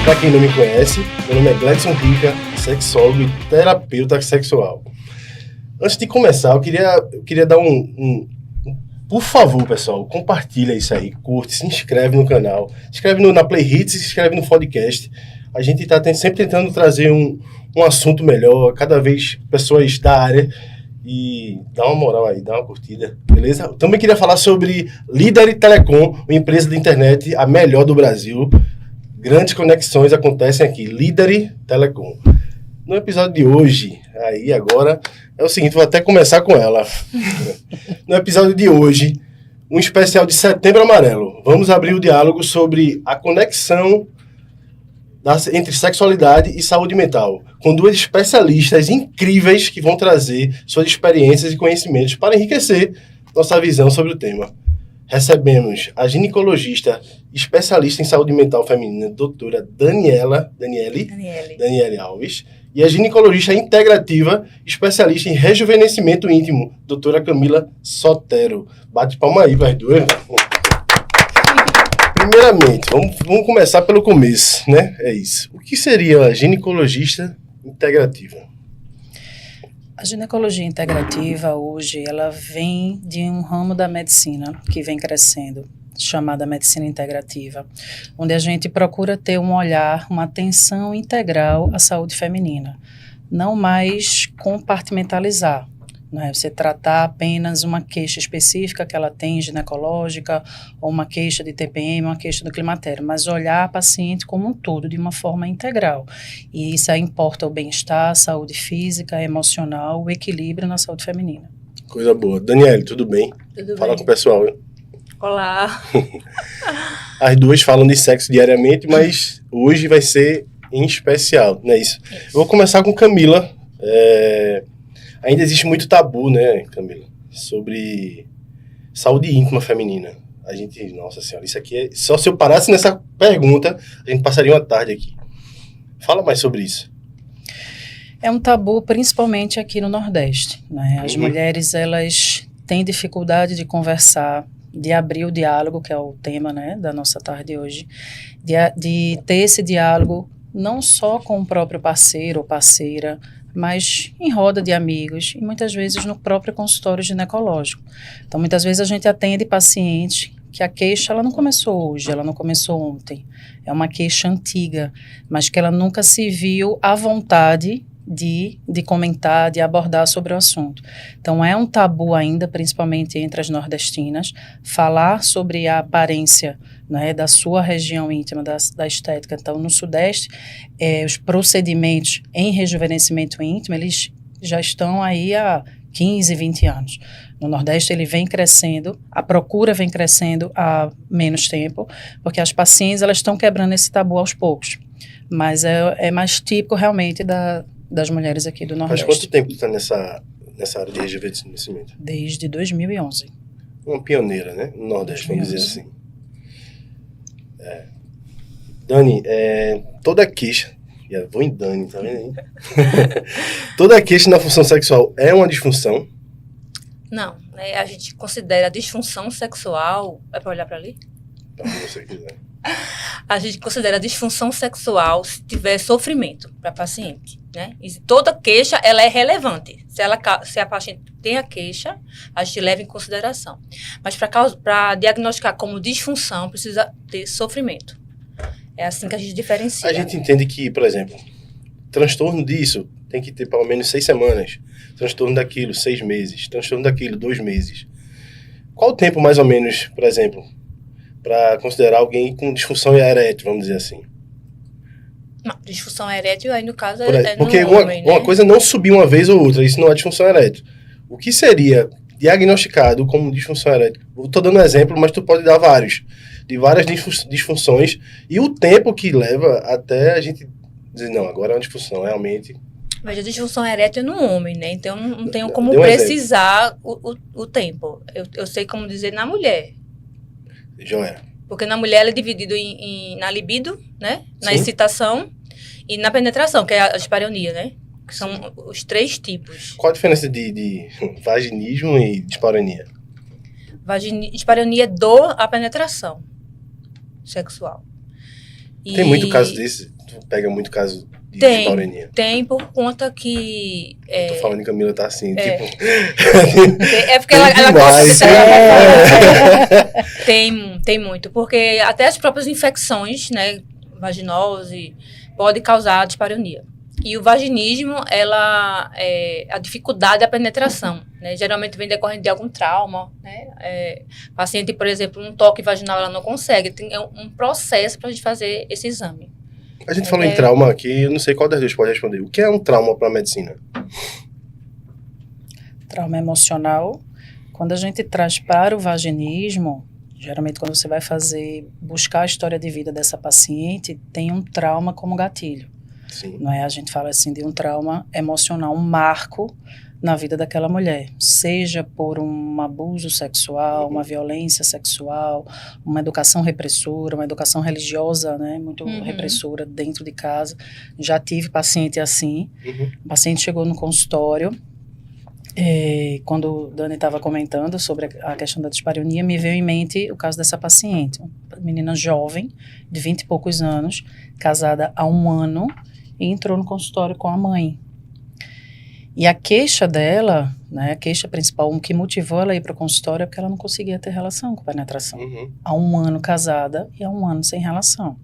Para quem não me conhece, meu nome é Gledson Rica, sexólogo e terapeuta sexual. Antes de começar, eu queria dar por favor, pessoal, compartilha isso aí, curte, se inscreve no canal, se inscreve na Play Hits, se inscreve no podcast. A gente está sempre tentando trazer um assunto melhor, cada vez pessoas da área, e dá uma moral aí, dá uma curtida, beleza? Eu também queria falar sobre Líder Telecom, uma empresa de internet a melhor do Brasil. Grandes conexões acontecem aqui, Líder Telecom. No episódio de hoje, agora, é o seguinte, vou até começar com ela. No episódio de hoje, um especial de Setembro Amarelo. Vamos abrir o diálogo sobre a conexão entre sexualidade e saúde mental, com duas especialistas incríveis que vão trazer suas experiências e conhecimentos para enriquecer nossa visão sobre o tema. Recebemos a ginecologista especialista em saúde mental feminina, doutora Daniele Alves, e a ginecologista integrativa especialista em rejuvenescimento íntimo, doutora Camila Sotero. Bate palma aí para as duas. Primeiramente, vamos começar pelo começo, né? É isso. O que seria a ginecologista integrativa? A ginecologia integrativa hoje, ela vem de um ramo da medicina que vem crescendo, chamada medicina integrativa, onde a gente procura ter um olhar, uma atenção integral à saúde feminina, não mais compartimentalizar, né? Você tratar apenas uma queixa específica que ela tem, ginecológica, ou uma queixa de TPM, uma queixa do climatério, mas olhar a paciente como um todo, de uma forma integral. E isso aí importa o bem-estar, a saúde física, emocional, o equilíbrio na saúde feminina. Coisa boa. Daniele, tudo bem? Tudo Fala bem. com o pessoal. Hein? Olá. As duas falam de sexo diariamente, mas hoje vai ser em especial, não é isso? Eu vou começar com Camila. Ainda existe muito tabu, né, Camila, sobre saúde íntima feminina. A gente, nossa senhora, isso aqui é... Só se eu parasse nessa pergunta, a gente passaria uma tarde aqui. Fala mais sobre isso. É um tabu principalmente aqui no Nordeste, né? As mulheres, elas têm dificuldade de conversar, de abrir o diálogo, que é o tema, né, da nossa tarde hoje, de ter esse diálogo não só com o próprio parceiro ou parceira, mas em roda de amigos e muitas vezes no próprio consultório ginecológico. Então, muitas vezes a gente atende pacientes que a queixa ela não começou hoje, ela não começou ontem. É uma queixa antiga, mas que ela nunca se viu à vontade de comentar, de abordar sobre o assunto. Então, é um tabu ainda, principalmente entre as nordestinas, falar sobre a aparência, né, da sua região íntima, da estética. Então, no Sudeste, os procedimentos em rejuvenescimento íntimo, eles já estão aí há 15, 20 anos. No Nordeste, ele vem crescendo, a procura vem crescendo há menos tempo, porque as pacientes elas estão quebrando esse tabu aos poucos. Mas é mais típico, realmente, das mulheres aqui do Nordeste. Faz quanto tempo tu está nessa área de rejuvenescimento? Desde 2011. Uma pioneira, né? No Nordeste, vamos dizer assim. Dani, toda queixa... Vou em Dani, tá vendo aí? Toda queixa na função sexual é uma disfunção? Não, né, a gente considera a disfunção sexual... É para olhar para ali? Tá, se você quiser. A gente considera a disfunção sexual se tiver sofrimento para a paciente, né? E toda queixa, ela é relevante. Se a paciente tem a queixa, a gente leva em consideração. Mas para diagnosticar como disfunção, precisa ter sofrimento. É assim que a gente diferencia. A gente entende que, por exemplo, transtorno disso tem que ter pelo menos 6 semanas. Transtorno daquilo, 6 meses. Transtorno daquilo, 2 meses. Qual o tempo, mais ou menos, por exemplo, para considerar alguém com disfunção erétil, vamos dizer assim? Não, disfunção erétil, aí no caso, porque no homem, uma né? coisa é não subir uma vez ou outra, isso não é disfunção erétil. O que seria diagnosticado como disfunção erétil? Estou dando um exemplo, mas tu pode dar vários. De várias disfunções e o tempo que leva até a gente dizer, não, agora é uma disfunção, realmente. Mas a disfunção erétil é no homem, né? Então, não tenho como Dê um precisar o tempo. Eu sei como dizer na mulher. Joia. Porque na mulher ela é dividido na libido, né? Na Sim. excitação e na penetração, que é a dispareunia, né? Que são os 3 tipos. Qual a diferença de vaginismo e dispareunia? Dispareunia é dor à penetração sexual. Tem muito caso desse? Tu pega muito caso de dispareunia? Tem, por conta que... Tô falando que a Camila tá assim, tipo... É porque ela demais, tem muito, porque até as próprias infecções, né, vaginose, pode causar dispareunia. E o vaginismo, a dificuldade da penetração, né, geralmente vem decorrendo de algum trauma, né, paciente, por exemplo, um toque vaginal ela não consegue, tem um processo para a gente fazer esse exame. A gente falou em trauma aqui, eu não sei qual das duas pode responder. O que é um trauma para a medicina? Trauma emocional, quando a gente traz para o vaginismo, geralmente quando você vai buscar a história de vida dessa paciente, tem um trauma como gatilho. Sim. Não é? A gente fala assim de um trauma emocional, um marco na vida daquela mulher, seja por um abuso sexual, uma violência sexual, uma educação repressora, uma educação religiosa, né, muito repressora dentro de casa. Já tive paciente assim. O paciente chegou no consultório, quando o Dani estava comentando sobre a questão da dispareunia, me veio em mente o caso dessa paciente, uma menina jovem, de 20 e poucos anos, casada há 1 ano, e entrou no consultório com a mãe. E a queixa dela, né, a queixa principal, o que motivou ela a ir para o consultório é porque ela não conseguia ter relação com penetração. Há 1 ano casada e há 1 ano sem relação.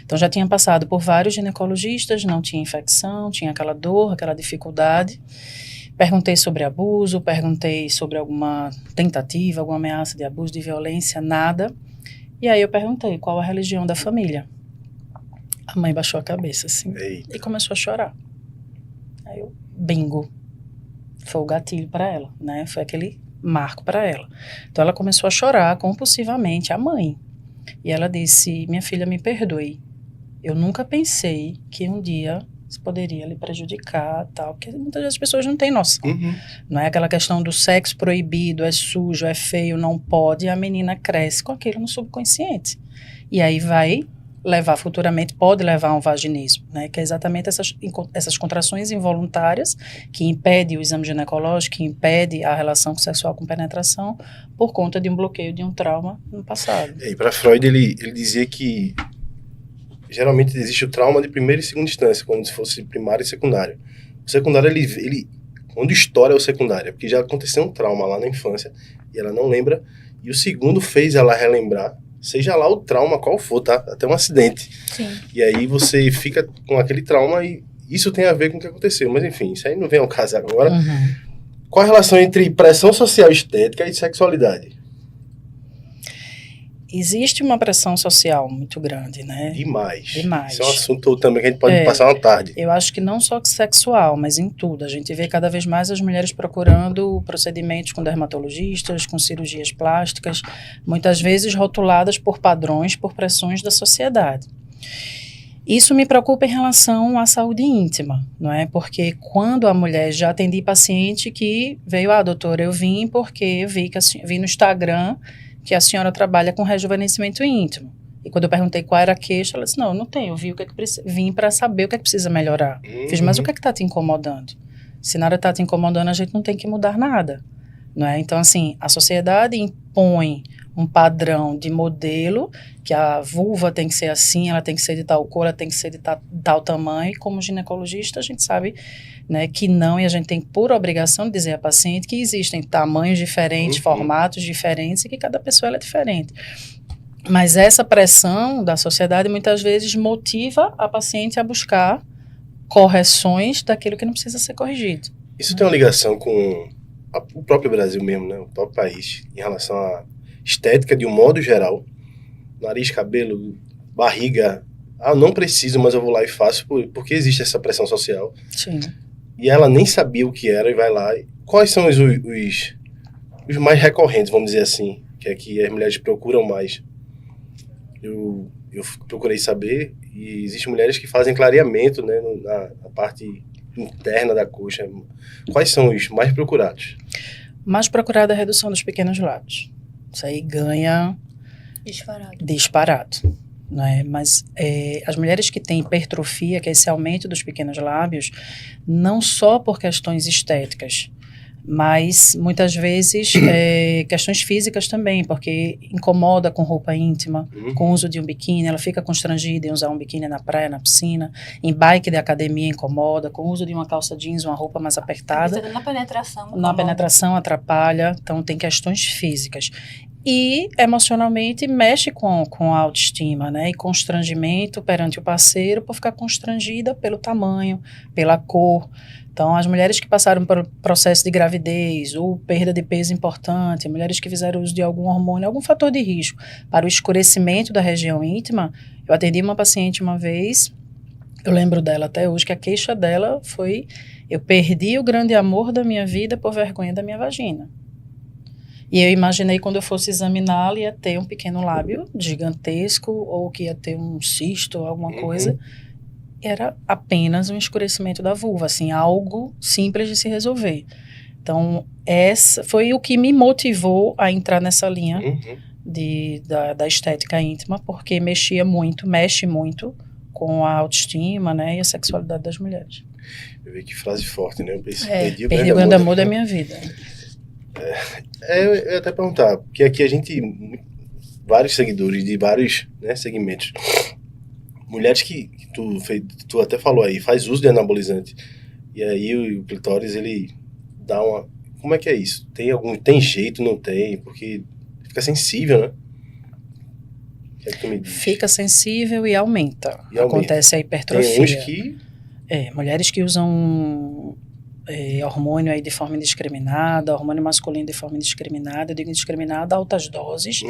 Então já tinha passado por vários ginecologistas, não tinha infecção, tinha aquela dor, aquela dificuldade. Perguntei sobre abuso, perguntei sobre alguma tentativa, alguma ameaça de abuso, de violência, nada. E aí eu perguntei qual a religião da família. A mãe baixou a cabeça, assim, e começou a chorar. Aí eu, bingo, foi o gatilho para ela, né? Foi aquele marco para ela. Então ela começou a chorar compulsivamente, a mãe. E ela disse, minha filha, me perdoe. Eu nunca pensei que um dia isso poderia lhe prejudicar, tal, porque muitas vezes as pessoas não têm noção. Não é aquela questão do sexo proibido, é sujo, é feio, não pode, e a menina cresce com aquilo no subconsciente. E aí vai levar futuramente, pode levar a um vaginismo, né, que é exatamente essas contrações involuntárias que impede o exame ginecológico, que impede a relação sexual com penetração por conta de um bloqueio, de um trauma no passado. E para Freud, ele dizia que geralmente existe o trauma de primeira e segunda instância, como se fosse primário e secundário. O secundário, ele quando estoura é o secundário, porque já aconteceu um trauma lá na infância e ela não lembra, e o segundo fez ela relembrar, seja lá o trauma qual for, tá? Até um acidente. Sim. E aí você fica com aquele trauma e isso tem a ver com o que aconteceu. Mas enfim, isso aí não vem ao caso agora. Qual a relação entre pressão social estética e sexualidade? Existe uma pressão social muito grande, né? Demais. Demais. Isso é um assunto também que a gente pode passar uma tarde. Eu acho que não só sexual, mas em tudo. A gente vê cada vez mais as mulheres procurando procedimentos com dermatologistas, com cirurgias plásticas, muitas vezes rotuladas por padrões, por pressões da sociedade. Isso me preocupa em relação à saúde íntima, não é? Porque quando a mulher, já atendi paciente que veio, doutora, eu vim porque vi no Instagram que a senhora trabalha com rejuvenescimento íntimo. E quando eu perguntei qual era a queixa, ela disse, não, eu não tenho, vim para saber o que é que precisa melhorar. Fiz, mas o que é que está te incomodando? Se nada está te incomodando, a gente não tem que mudar nada. Não é? Então, assim, a sociedade impõe um padrão de modelo, que a vulva tem que ser assim, ela tem que ser de tal cor, ela tem que ser de tal tamanho, e como ginecologista a gente sabe, né, que não, e a gente tem por obrigação de dizer à paciente que existem tamanhos diferentes, formatos diferentes, e que cada pessoa ela é diferente. Mas essa pressão da sociedade muitas vezes motiva a paciente a buscar correções daquilo que não precisa ser corrigido. Isso tem uma ligação com o próprio Brasil mesmo, né, o próprio país, em relação à estética de um modo geral, nariz, cabelo, barriga, não preciso, mas eu vou lá e faço, porque existe essa pressão social. Sim. E ela nem sabia o que era e vai lá. Quais são os mais recorrentes, vamos dizer assim, que é que as mulheres procuram mais? Eu procurei saber, e existem mulheres que fazem clareamento, né, na parte interna da coxa. Quais são os mais procurados? Mais procurada é a redução dos pequenos lábios. Isso aí ganha disparado, não é? Mas as mulheres que têm hipertrofia, que é esse aumento dos pequenos lábios, não só por questões estéticas. Mas, muitas vezes, questões físicas também, porque incomoda com roupa íntima, com o uso de um biquíni, ela fica constrangida em usar um biquíni na praia, na piscina, em bike de academia incomoda, com o uso de uma calça jeans, uma roupa mais apertada. Na penetração. Na penetração atrapalha, então tem questões físicas. E, emocionalmente, mexe com a autoestima, né? E constrangimento perante o parceiro por ficar constrangida pelo tamanho, pela cor. Então, as mulheres que passaram por processo de gravidez ou perda de peso importante, mulheres que fizeram uso de algum hormônio, algum fator de risco para o escurecimento da região íntima, eu atendi uma paciente uma vez, eu lembro dela até hoje, que a queixa dela foi: eu perdi o grande amor da minha vida por vergonha da minha vagina. E eu imaginei quando eu fosse examiná-la ia ter um pequeno lábio gigantesco ou que ia ter um cisto ou alguma coisa. Era apenas um escurecimento da vulva, assim, algo simples de se resolver. Então, essa foi o que me motivou a entrar nessa linha da estética íntima, porque mexe muito com a autoestima, né, e a sexualidade das mulheres. Eu vi que frase forte, né? Eu perdi o grande amor da minha vida. Eu ia até perguntar, porque aqui a gente, vários seguidores de vários, né, segmentos, mulheres que tu até falou aí, faz uso de anabolizante, e aí o clitóris, ele dá uma... Como é que é isso? Tem jeito, não tem? Porque fica sensível, né? O que é que tu me diz? Fica sensível e aumenta. Acontece a hipertrofia. Tem uns que... mulheres que usam hormônio aí de forma indiscriminada, hormônio masculino de forma indiscriminada, eu digo indiscriminada, altas doses,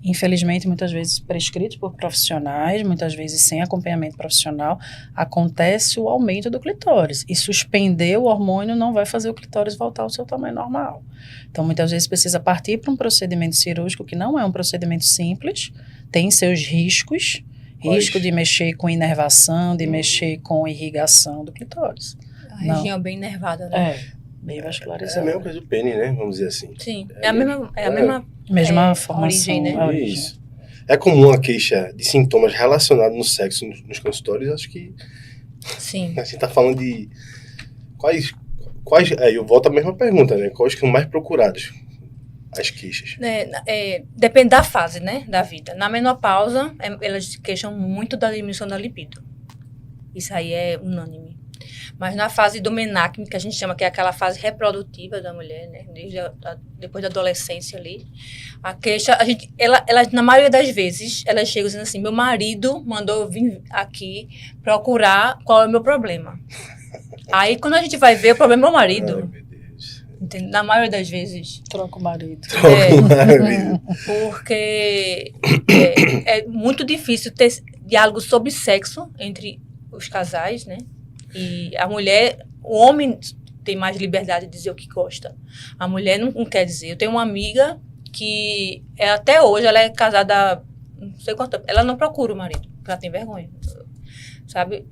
infelizmente muitas vezes prescritos por profissionais, muitas vezes sem acompanhamento profissional, acontece o aumento do clitóris, e suspender o hormônio não vai fazer o clitóris voltar ao seu tamanho normal. Então muitas vezes precisa partir para um procedimento cirúrgico que não é um procedimento simples, tem seus riscos, risco de mexer com inervação, de mexer com irrigação do clitóris. A região bem nervada, né? Bem vascularizada. É a mesma coisa do pênis, né? Vamos dizer assim. Sim, é a mesma formação. Origem, né? Isso. É comum a queixa de sintomas relacionados no sexo nos consultórios, acho que... Sim. A gente tá falando de... Quais eu volto à mesma pergunta, né? Quais que são mais procurados? As queixas. Depende da fase, né? Da vida. Na menopausa, elas queixam muito da diminuição da libido. Isso aí é unânime. Mas na fase do menacme, que a gente chama, que é aquela fase reprodutiva da mulher, né? Depois da adolescência ali, a queixa, ela, na maioria das vezes, elas chegam dizendo assim: meu marido mandou eu vir aqui procurar qual é o meu problema. Aí, quando a gente vai ver, o problema é o marido. Ai, meu Deus. Entende? Na maioria das vezes. Troca o marido. Porque é muito difícil ter diálogo sobre sexo entre os casais, né? E a mulher, o homem tem mais liberdade de dizer o que gosta. A mulher não quer dizer. Eu tenho uma amiga que até hoje ela é casada, não sei quanto tempo, ela não procura o marido, porque ela tem vergonha, sabe?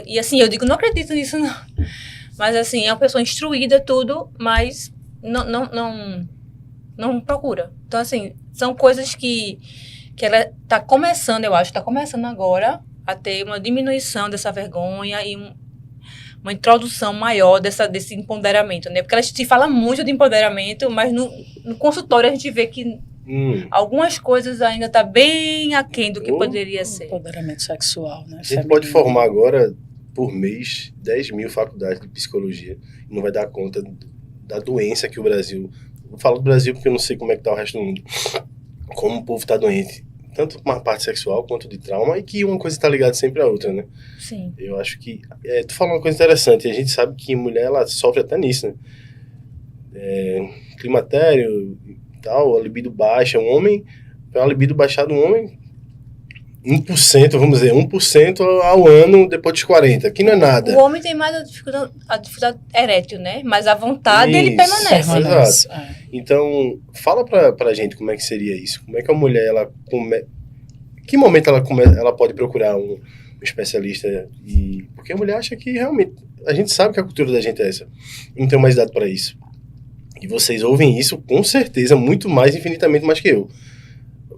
E assim, eu digo, não acredito nisso não. Mas assim, é uma pessoa instruída, tudo, mas não procura. Então assim, são coisas que ela está começando, eu acho, está começando agora a ter uma diminuição dessa vergonha e uma introdução maior desse empoderamento, né? Porque ela se fala muito de empoderamento, mas no consultório a gente vê que algumas coisas ainda tá bem aquém do que poderia ser. Empoderamento sexual, né? A gente pode formar agora, por mês, 10 mil faculdades de psicologia e não vai dar conta da doença que o Brasil... Eu falo do Brasil porque eu não sei como é que tá o resto do mundo. Como o povo tá doente. Tanto com a parte sexual quanto de trauma, e que uma coisa está ligada sempre à outra, né? Sim. Eu acho que... tu falou uma coisa interessante, a gente sabe que mulher, ela sofre até nisso, né? Climatério e tal, a libido baixa, um homem, para a libido baixar do homem, 1%, vamos dizer, 1% ao ano depois dos 40, que não é nada. O homem tem mais a dificuldade erétil, né? Mas a vontade, ele permanece. Exato. Então, fala pra gente como é que seria isso. Como é que a mulher, que momento ela pode procurar um especialista? Porque a mulher acha que realmente... A gente sabe que a cultura da gente é essa. Não tem mais idade para isso. E vocês ouvem isso, com certeza, muito mais, infinitamente mais que eu.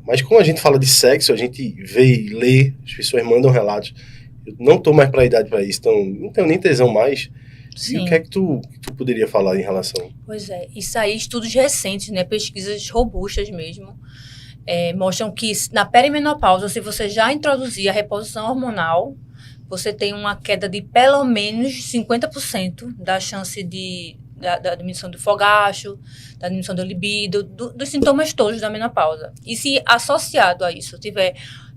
Mas quando a gente fala de sexo, a gente vê e lê, as pessoas mandam relatos. Eu não tô mais pra idade para isso, então não tenho nem tesão mais. E o que é que tu poderia falar em relação? Pois é, isso aí, estudos recentes, né, pesquisas robustas mesmo, mostram que na perimenopausa, se você já introduzir a reposição hormonal, você tem uma queda de pelo menos 50% da chance da diminuição do fogacho, da diminuição do libido, dos sintomas todos da menopausa. E se associado a isso tiver,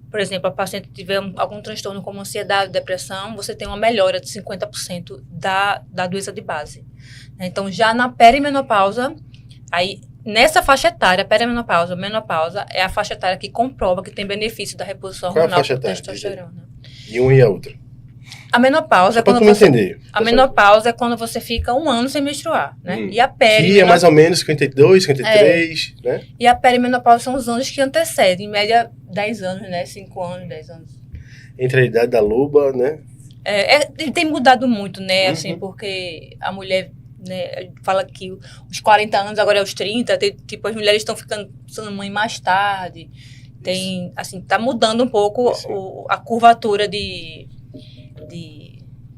por exemplo, a paciente tiver algum transtorno como ansiedade, depressão, você tem uma melhora de 50% da doença de base. Então, já na perimenopausa, aí, nessa faixa etária, perimenopausa, menopausa, é a faixa etária que comprova que tem benefício da reposição Qual é a hormonal faixa com etária? testosterona. E uma e a outra? A menopausa é Pra quando tu me entender. A menopausa é quando você fica 1 ano sem menstruar, né? E a Que é mais ou menos 52, 53, né? E a perimenopausa são os anos que antecedem, em média 10 anos, né? 5 anos, 10 anos. Entre a idade da loba, né? Tem mudado muito, né? Assim, porque a mulher, né, fala que os 40 anos agora é os 30, tipo, as mulheres estão sendo mãe mais tarde. Tem, assim, tá mudando um pouco a curvatura de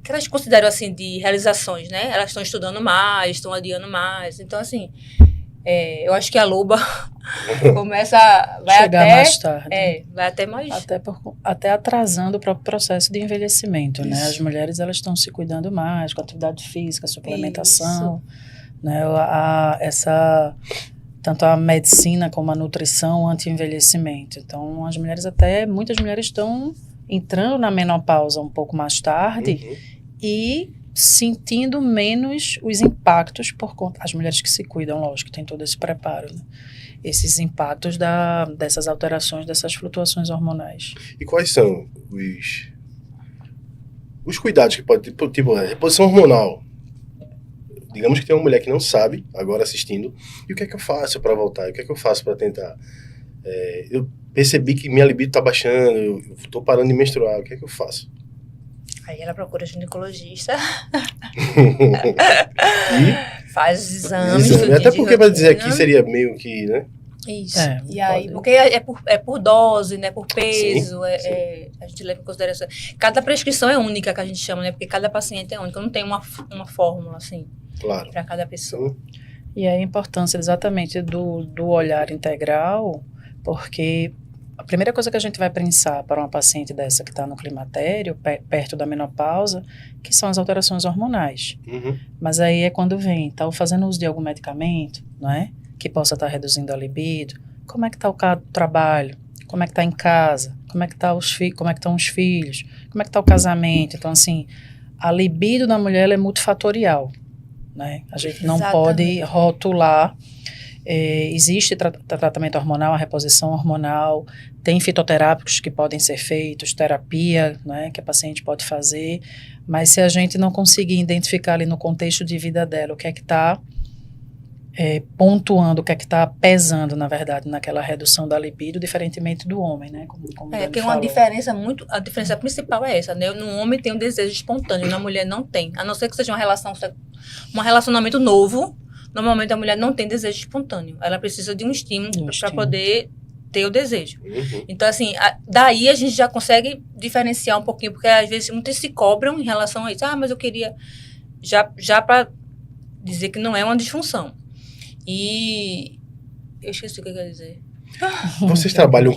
que elas consideram, assim, de realizações, né? Elas estão estudando mais, estão adiando mais. Então, assim, eu acho que a loba vai chegar até mais tarde. Vai até mais... Até atrasando o próprio processo de envelhecimento, né? Isso. As mulheres, elas estão se cuidando mais com atividade física, suplementação, né? Tanto a medicina como a nutrição anti-envelhecimento. Então, muitas mulheres estão entrando na menopausa um pouco mais tarde e sentindo menos os impactos por conta... As mulheres que se cuidam, lógico, tem todo esse preparo, né? Esses impactos dessas alterações, dessas flutuações hormonais. E quais são os cuidados que pode ter? Tipo, a reposição hormonal. Digamos que tem uma mulher que não sabe, agora assistindo, e o que é que eu faço para voltar? O que é que eu faço para tentar? Eu percebi que minha libido está baixando, eu estou parando de menstruar, o que é que eu faço? Aí ela procura ginecologista. E faz os exames. Até porque para dizer aqui seria meio que, né? Isso. E aí, porque é por dose, né? Por peso, sim. A gente leva em consideração. Cada prescrição é única, que a gente chama, né? Porque cada paciente é único. Não tem uma fórmula, assim, Claro. para cada pessoa. Sim. E a importância exatamente do olhar integral, porque a primeira coisa que a gente vai pensar para uma paciente dessa que está no climatério, perto da menopausa, que são as alterações hormonais. Mas aí é quando está fazendo uso de algum medicamento, não é? Que possa estar reduzindo a libido. Como é que está o trabalho? Como é que está em casa? Como é que estão os filhos? Como é que está o casamento? Então, assim, a libido da mulher ela é multifatorial, né? A gente não pode rotular. Existe tratamento hormonal, a reposição hormonal, tem fitoterápicos que podem ser feitos, terapia, né, que a paciente pode fazer, mas se a gente não conseguir identificar ali no contexto de vida dela o que é que está pontuando, o que é que está pesando, na verdade, naquela redução da libido, diferentemente do homem, né? Como tem uma diferença a diferença principal é essa, né? No homem tem um desejo espontâneo, na mulher não tem, a não ser que seja um relacionamento novo. Normalmente a mulher não tem desejo espontâneo. Ela precisa de um estímulo para poder ter o desejo. Então, assim, daí a gente já consegue diferenciar um pouquinho, porque às vezes muitas se cobram em relação a isso. Mas eu queria... Já para dizer que não é uma disfunção. E... Eu esqueci o que eu ia dizer. Vocês trabalham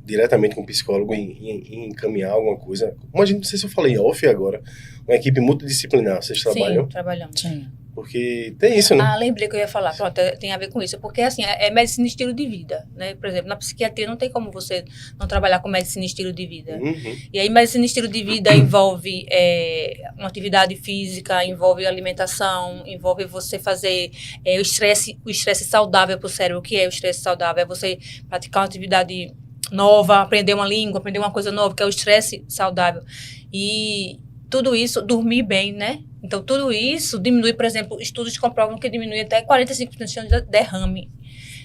diretamente com psicólogo em encaminhar alguma coisa? Imagina, não sei se eu falei off agora, uma equipe multidisciplinar. Vocês trabalham? Sim, trabalhamos. Sim. Porque tem isso, né? Lembrei que eu ia falar. Pronto, tem a ver com isso. Porque, assim, é medicina e estilo de vida, né? Por exemplo, na psiquiatria não tem como você não trabalhar com medicina e estilo de vida. E aí, medicina e estilo de vida envolve uma atividade física, envolve alimentação, envolve você fazer o estresse saudável para o cérebro. O que é o estresse saudável? É você praticar uma atividade nova, aprender uma língua, aprender uma coisa nova, que é o estresse saudável. E tudo isso, dormir bem, né? Então, tudo isso diminui, por exemplo, estudos comprovam que diminui até 45% de derrame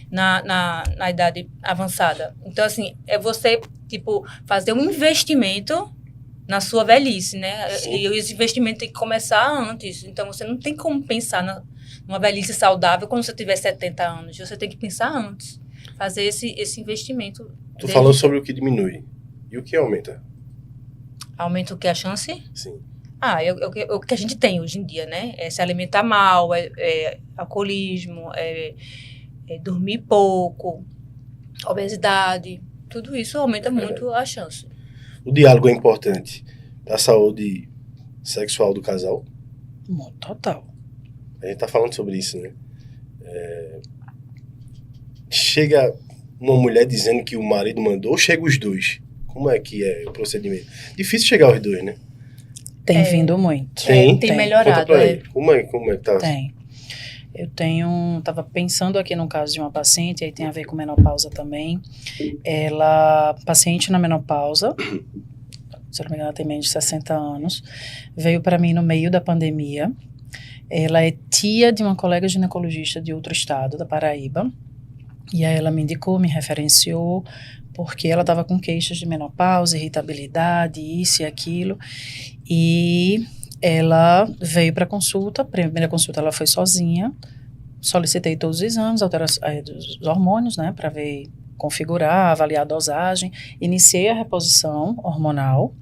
na idade avançada. Então, assim, é você, tipo, fazer um investimento na sua velhice, né? Sim. E esse investimento tem que começar antes. Então, você não tem como pensar numa velhice saudável quando você tiver 70 anos. Você tem que pensar antes. Fazer esse investimento. Tu falou sobre o que diminui. E o que aumenta? Aumenta o que? A chance? Sim. o que a gente tem hoje em dia, né? É se alimentar mal, alcoolismo, dormir pouco, obesidade. Tudo isso aumenta muito a chance. O diálogo é importante para a saúde sexual do casal. Total. A gente tá falando sobre isso, né? Chega uma mulher dizendo que o marido mandou, ou chega os dois? Como é que é o procedimento? Difícil chegar aos dois, né? Tem vindo muito. Tem melhorado. Conta pra aí. Como é que tá? Tem. Eu tava pensando aqui no caso de uma paciente, aí tem a ver com menopausa também. Paciente na menopausa, se eu não me engano, ela tem menos de 60 anos, veio para mim no meio da pandemia. Ela é tia de uma colega ginecologista de outro estado, da Paraíba, e aí ela me indicou, me referenciou, porque ela estava com queixas de menopausa, irritabilidade, isso e aquilo, e ela veio para consulta. A primeira consulta ela foi sozinha, solicitei todos os exames, dos hormônios, né, para ver, configurar, avaliar a dosagem, iniciei a reposição hormonal,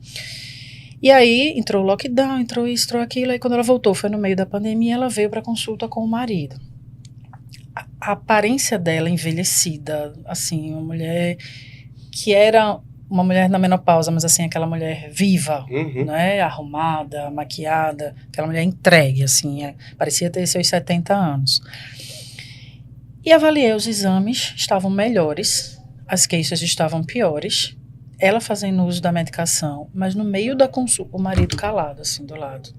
e aí entrou o lockdown, entrou isso, entrou aquilo, aí quando ela voltou, foi no meio da pandemia, ela veio para consulta com o marido. A aparência dela envelhecida, assim, uma mulher que era uma mulher na menopausa, mas assim, aquela mulher viva, né, arrumada, maquiada, aquela mulher entregue, assim, parecia ter seus 70 anos. E avaliei os exames, estavam melhores, as queixas estavam piores, ela fazendo uso da medicação, mas no meio da consulta, o marido calado, assim, do lado.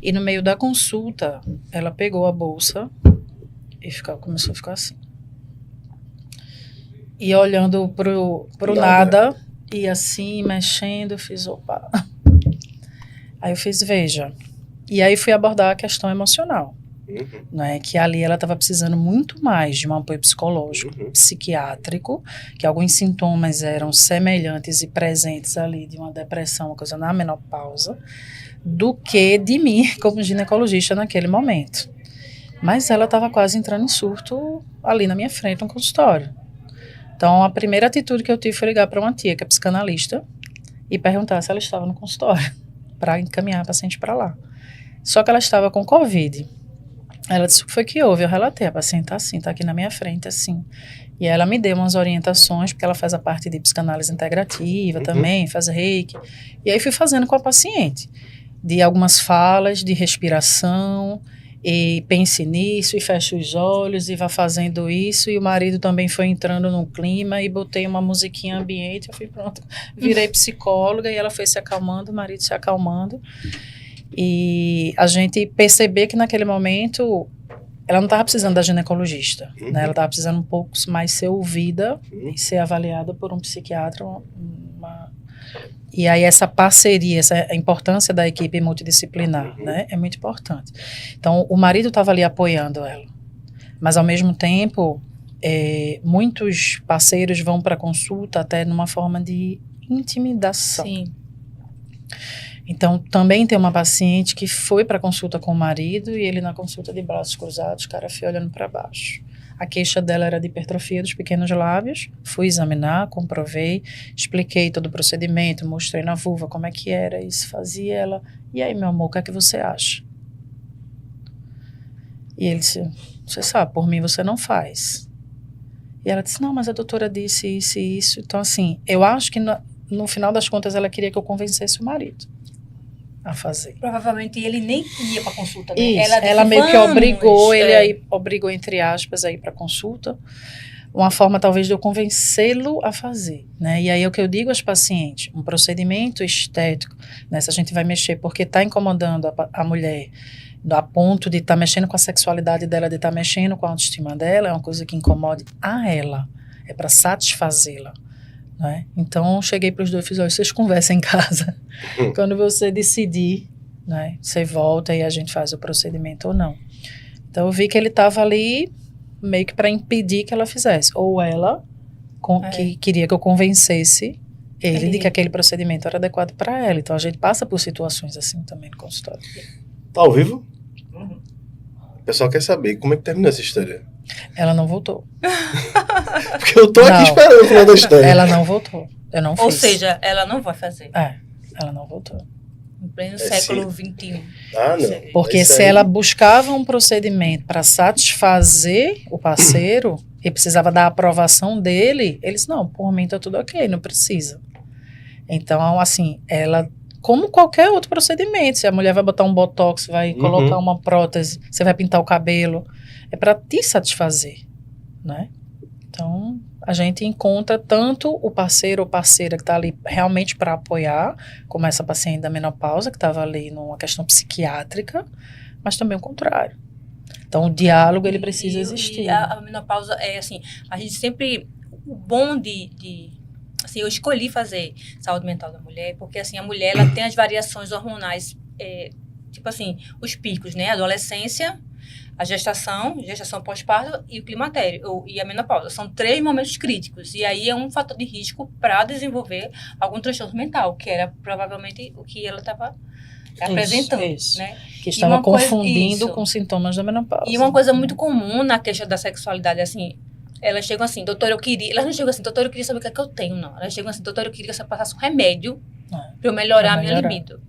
E no meio da consulta, ela pegou a bolsa e começou a ficar assim. E olhando pro nada, e assim, mexendo, eu fiz, opa. Aí eu fiz, veja. E aí fui abordar a questão emocional. Né, que ali ela estava precisando muito mais de um apoio psicológico, psiquiátrico, que alguns sintomas eram semelhantes e presentes ali de uma depressão, uma coisa na menopausa, do que de mim como ginecologista naquele momento. Mas ela estava quase entrando em surto ali na minha frente, no consultório. Então, a primeira atitude que eu tive foi ligar para uma tia, que é psicanalista, e perguntar se ela estava no consultório, para encaminhar a paciente para lá. Só que ela estava com Covid. Ela disse, o que foi que houve? Eu relatei, a paciente está assim, está aqui na minha frente, assim. E ela me deu umas orientações, porque ela faz a parte de psicanálise integrativa também, faz reiki. E aí fui fazendo com a paciente, de algumas falas, de respiração, e pense nisso, e feche os olhos, e vá fazendo isso. E o marido também foi entrando no clima, e botei uma musiquinha ambiente, eu fui pronto, virei psicóloga, e ela foi se acalmando, o marido se acalmando. E a gente perceber que naquele momento ela não estava precisando da ginecologista, né? Ela estava precisando um pouco mais ser ouvida e ser avaliada por um psiquiatra. E aí essa parceria, a importância da equipe multidisciplinar, né? É muito importante. Então o marido estava ali apoiando ela, mas ao mesmo tempo muitos parceiros vão para a consulta até numa forma de intimidação. Sim. Então, também tem uma paciente que foi para consulta com o marido e ele na consulta de braços cruzados, cara feio olhando para baixo. A queixa dela era de hipertrofia dos pequenos lábios. Fui examinar, comprovei, expliquei todo o procedimento, mostrei na vulva como é que era isso, fazia ela. E aí, meu amor, o que é que você acha? E ele disse, você sabe, por mim você não faz. E ela disse, não, mas a doutora disse isso e isso. Então, assim, eu acho que no final das contas ela queria que eu convencesse o marido a fazer. Provavelmente ele nem ia para consulta, né? Isso, ela meio que obrigou ele aí, obrigou entre aspas a ir para consulta, uma forma talvez de eu convencê-lo a fazer, né? E aí é o que eu digo aos pacientes, um procedimento estético, né? Se a gente vai mexer porque está incomodando a mulher a ponto de estar mexendo com a sexualidade dela, de estar mexendo com a autoestima dela, é uma coisa que incomode a ela, é para satisfazê-la. Né? Então, cheguei para os dois e fiz, olha, vocês conversam em casa. Quando você decidir, né, você volta e a gente faz o procedimento ou não. Então, eu vi que ele estava ali meio que para impedir que ela fizesse. Ou ela, que queria que eu convencesse ele de que aquele procedimento era adequado para ela. Então, a gente passa por situações assim também no consultório. Tá ao vivo? O pessoal quer saber como é que terminou essa história. Ela não voltou. Porque eu tô aqui esperando o final da história. Ela não voltou. Eu não fiz. Ou seja, ela não vai fazer. Ela não voltou. Em pleno sim. século XXI. Ah, não. Porque Isso se aí- ela buscava um procedimento para satisfazer o parceiro e precisava da aprovação dele, eles, não, por mim tá tudo ok, não precisa. Então, assim, ela, como qualquer outro procedimento, se a mulher vai botar um botox, vai colocar uma prótese, você vai pintar o cabelo, é para te satisfazer, né? Então, a gente encontra tanto o parceiro ou parceira que está ali realmente para apoiar, como essa paciente da menopausa, que estava ali numa questão psiquiátrica, mas também o contrário. Então, o diálogo, ele precisa existir. E a menopausa é assim, a gente sempre, o bom assim, eu escolhi fazer saúde mental da mulher, porque assim, a mulher, ela tem as variações hormonais, tipo assim, os picos, né? A adolescência, a gestação pós-parto e o climatério, e a menopausa. São 3 momentos críticos. E aí é um fator de risco para desenvolver algum transtorno mental, que era provavelmente o que ela estava apresentando, isso. né? Que estava confundindo isso. com sintomas da menopausa. E uma coisa muito comum na queixa da sexualidade, assim, elas chegam assim, doutor, eu queria... Elas não chegam assim, doutor, eu queria saber o que é que eu tenho, não. Elas chegam assim, doutor, eu queria que você passasse um remédio para eu melhorar a minha libido.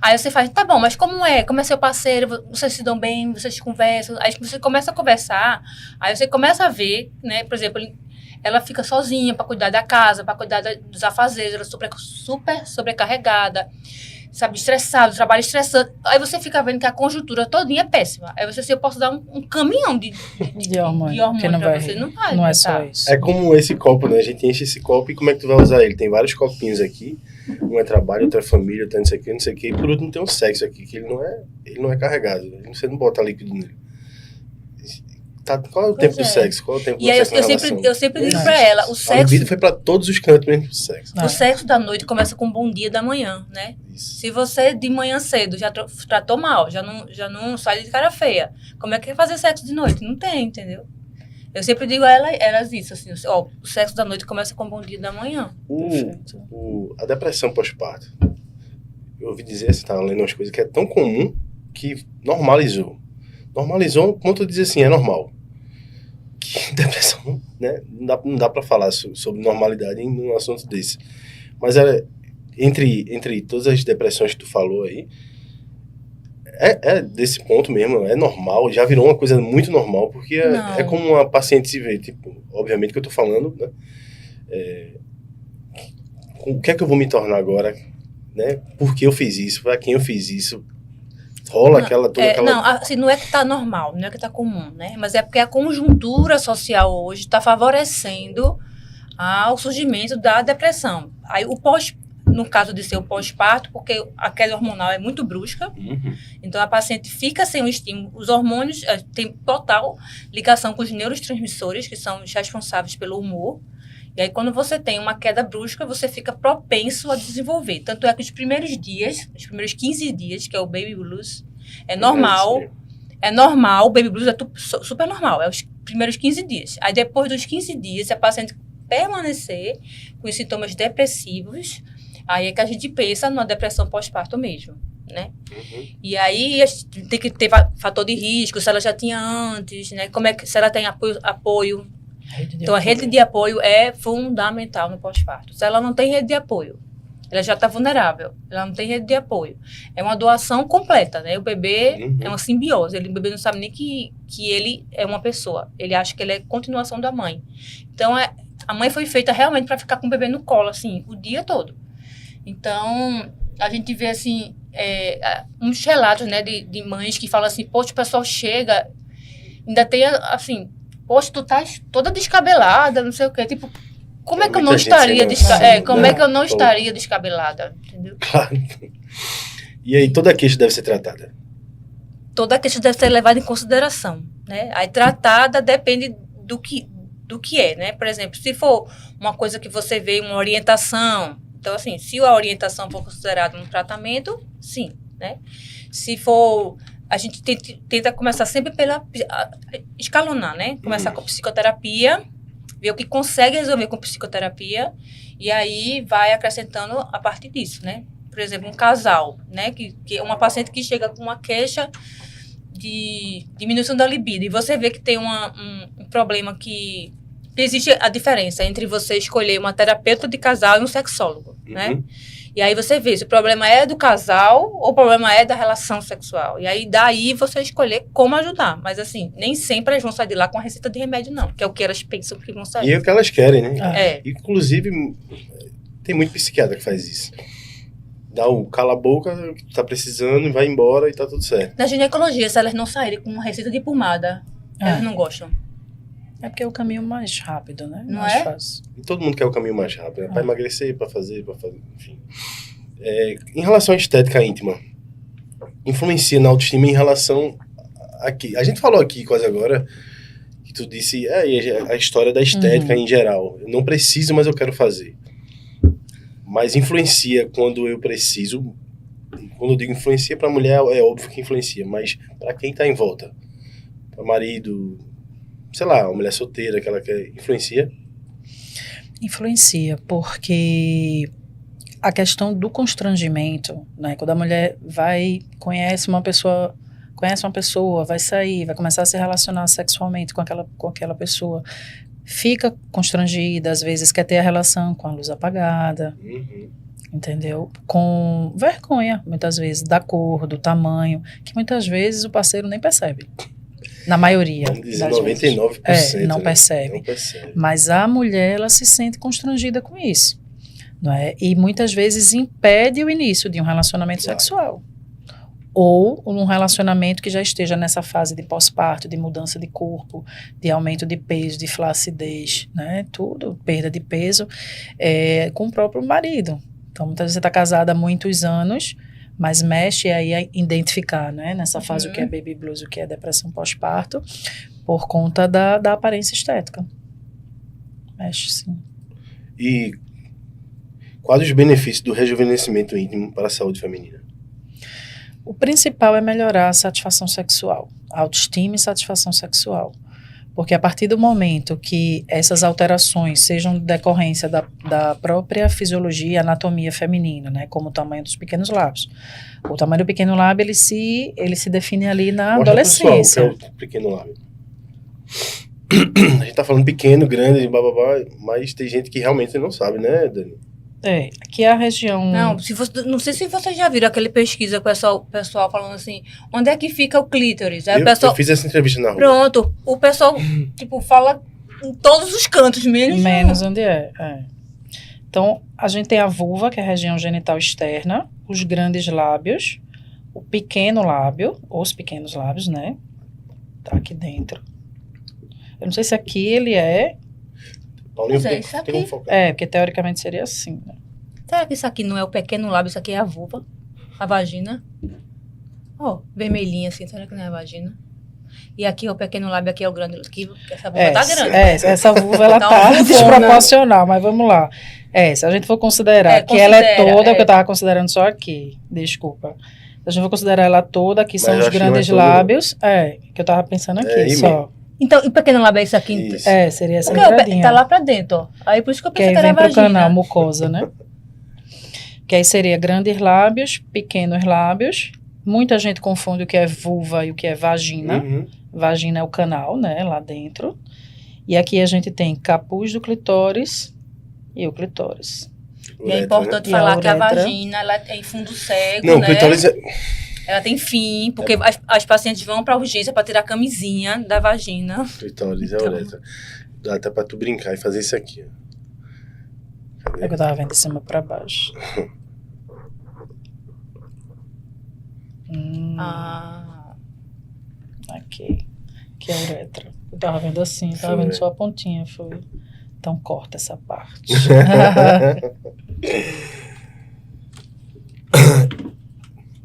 Aí você faz, tá bom, mas como é? Como é seu parceiro? Vocês se dão bem? Vocês conversam? Aí você começa a conversar, aí você começa a ver, né? Por exemplo, ela fica sozinha para cuidar da casa, para cuidar dos afazeres, ela é super sobrecarregada, sabe, estressado, trabalho estressante. Aí você fica vendo que a conjuntura todinha é péssima. Aí você, assim, eu posso dar um caminhão de hormônio que não pra vai, você. Não vai. não é só isso. É como esse copo, né? A gente enche esse copo e como é que tu vai usar ele? Tem vários copinhos aqui. Um é trabalho, outro é família, outro é não sei o que. E por último tem um sexo aqui, que ele não é carregado. Você não bota líquido nele. Qual é o tempo do sexo? Qual é o tempo do E aí sexo eu sempre digo pra ela, o A sexo... libido foi pra todos os cantos mesmo pro sexo. O sexo da noite começa com um bom dia da manhã, né? Isso. Se você de manhã cedo já tratou mal, já não sai de cara feia, como é que é fazer sexo de noite? Não tem, entendeu? Eu sempre digo a elas isso, assim, ó, o sexo da noite começa com um bom dia da manhã. A depressão pós-parto. Eu ouvi dizer, você estava lendo umas coisas que é tão comum que normalizou. Normalizou, como tu diz assim, é normal. Que depressão, né? Não dá para falar sobre normalidade num assunto desse. Mas entre todas as depressões que tu falou aí, é desse ponto mesmo, é normal, já virou uma coisa muito normal, porque é como uma paciente se vê, tipo, obviamente que eu tô falando, né? O que é que eu vou me tornar agora, né? Por que eu fiz isso? Para quem eu fiz isso? Rola aquela... Não, assim, não é que tá normal, não é que tá comum, né? Mas é porque a conjuntura social hoje está favorecendo ao surgimento da depressão. Aí no caso de ser o pós-parto, porque a queda hormonal é muito brusca, então a paciente fica sem o estímulo. Os hormônios têm total ligação com os neurotransmissores, que são os responsáveis pelo humor. E aí, quando você tem uma queda brusca, você fica propenso a desenvolver. Tanto é que os primeiros 15 dias, que é o baby blues, é normal. É normal, o baby blues é super normal, é os primeiros 15 dias. Aí, depois dos 15 dias, se a paciente permanecer com os sintomas depressivos, aí é que a gente pensa numa depressão pós-parto mesmo, né? E aí tem que ter fator de risco, se ela já tinha antes, né? Se ela tem apoio. Então, a rede de apoio é fundamental no pós-parto. Se ela não tem rede de apoio, ela já está vulnerável, ela não tem rede de apoio. É uma doação completa, né? O bebê é uma simbiose, o bebê não sabe nem que ele é uma pessoa, ele acha que ele é continuação da mãe. Então, a mãe foi feita realmente para ficar com o bebê no colo, assim, o dia todo. Então, a gente vê, assim, uns relatos, né, de mães que falam assim, poxa, o pessoal chega, ainda tem, assim, poxa, tu tá toda descabelada, não sei o quê, tipo, como é que eu não estaria descabelada, entendeu? Claro. E aí, toda queixa deve ser tratada? Toda queixa deve ser levada em consideração, né? Aí, tratada depende do que é, né? Por exemplo, se for uma coisa que você vê, uma orientação, então, assim, se a orientação for considerada um tratamento, sim, né? Se for... A gente tenta começar sempre escalonar, né? Começar com psicoterapia, ver o que consegue resolver com psicoterapia, e aí vai acrescentando a partir disso, né? Por exemplo, um casal, né? Que é uma paciente que chega com uma queixa de diminuição da libido, e você vê que tem um problema que existe a diferença entre você escolher uma terapeuta de casal e um sexólogo, né? E aí você vê se o problema é do casal ou o problema é da relação sexual. E aí daí você escolher como ajudar. Mas assim, nem sempre elas vão sair de lá com a receita de remédio, não. Que é o que elas pensam que vão sair. E é o que elas querem, né? É. Inclusive, tem muito psiquiatra que faz isso. Dá o cala a boca, que tu tá precisando, e vai embora e tá tudo certo. Na ginecologia, se elas não saírem com uma receita de pomada, elas não gostam. É porque é o caminho mais rápido, né? Não mais é? fácil. E todo mundo quer o caminho mais rápido, né? Pra emagrecer, pra fazer, enfim. Em relação à estética íntima, influencia na autoestima em relação aqui. A gente falou aqui quase agora, que tu disse a história da estética em geral. Eu não preciso, mas eu quero fazer. Mas influencia quando eu preciso. Quando eu digo influencia, pra mulher é óbvio que influencia, mas pra quem tá em volta, pra marido, sei lá, uma mulher solteira que ela quer, influencia? Influencia, porque a questão do constrangimento, né? Quando a mulher conhece uma pessoa, vai sair, vai começar a se relacionar sexualmente com aquela pessoa, fica constrangida, às vezes quer ter a relação com a luz apagada, entendeu? Com vergonha, muitas vezes, da cor, do tamanho, que muitas vezes o parceiro nem percebe. Na maioria. Vamos dizer, das 99%. vezes. Não né? percebe. Não percebe. Mas a mulher, ela se sente constrangida com isso, não é? E muitas vezes impede o início de um relacionamento sexual. Ou um relacionamento que já esteja nessa fase de pós-parto, de mudança de corpo, de aumento de peso, de flacidez, né? Tudo, perda de peso, com o próprio marido. Então, muitas vezes você está casada há muitos anos, mas mexe aí a identificar, né? Nessa fase o que é baby blues, o que é depressão pós-parto, por conta da aparência estética. Mexe, sim. E quais os benefícios do rejuvenescimento íntimo para a saúde feminina? O principal é melhorar a satisfação sexual, a autoestima e satisfação sexual. Porque a partir do momento que essas alterações sejam decorrência da própria fisiologia e anatomia feminina, né, como o tamanho dos pequenos lábios. O tamanho do pequeno lábio, ele se define ali na adolescência. Pessoal, o que é o pequeno lábio? A gente tá falando pequeno, grande, bababá, mas tem gente que realmente não sabe, né, Dani? Aqui é a região... Não sei se vocês já viram aquele pesquisa com o pessoal falando assim, onde é que fica o clítoris? Aí Eu fiz essa entrevista na rua. Pronto, o pessoal, fala em todos os cantos, menos onde é. Então, a gente tem a vulva, que é a região genital externa, os grandes lábios, o pequeno lábio, os pequenos lábios, né? Tá aqui dentro. Eu não sei se aqui ele é... Paulinho, isso aqui. tem um focar. Porque teoricamente seria assim, né? Será que isso aqui não é o pequeno lábio, isso aqui é a vulva, a vagina? Vermelhinha assim, será que não é a vagina? E aqui é o pequeno lábio, aqui é o grande, aqui, essa vulva tá grande. Essa vulva, ela tá desproporcional, mas vamos lá. Se a gente for considerar que ela é toda, porque eu tava considerando só aqui, desculpa. Se a gente for considerar ela toda, aqui são os grandes lábios, que eu tava pensando aqui, só. Então, o pequeno lábio é isso aqui? Seria essa entradinha. Tá lá pra dentro, ó. Aí por isso que eu pensei que era a vagina. Que aí vem pro canal, mucosa, né? Que aí seria grandes lábios, pequenos lábios. Muita gente confunde o que é vulva e o que é vagina. Vagina é o canal, né? Lá dentro. E aqui a gente tem capuz do clitóris e o clitóris. E é importante falar que a vagina, ela tem fundo cego, né? Não, o clitóris ela tem fim, porque as pacientes vão pra urgência pra tirar a camisinha da vagina. Clitóris é a uretra. Dá até pra tu brincar e fazer isso aqui, ó. É que eu tava vendo de cima pra baixo. Aqui. Que é a uretra. Eu tava vendo assim, tava vendo só a pontinha, foi. Então corta essa parte.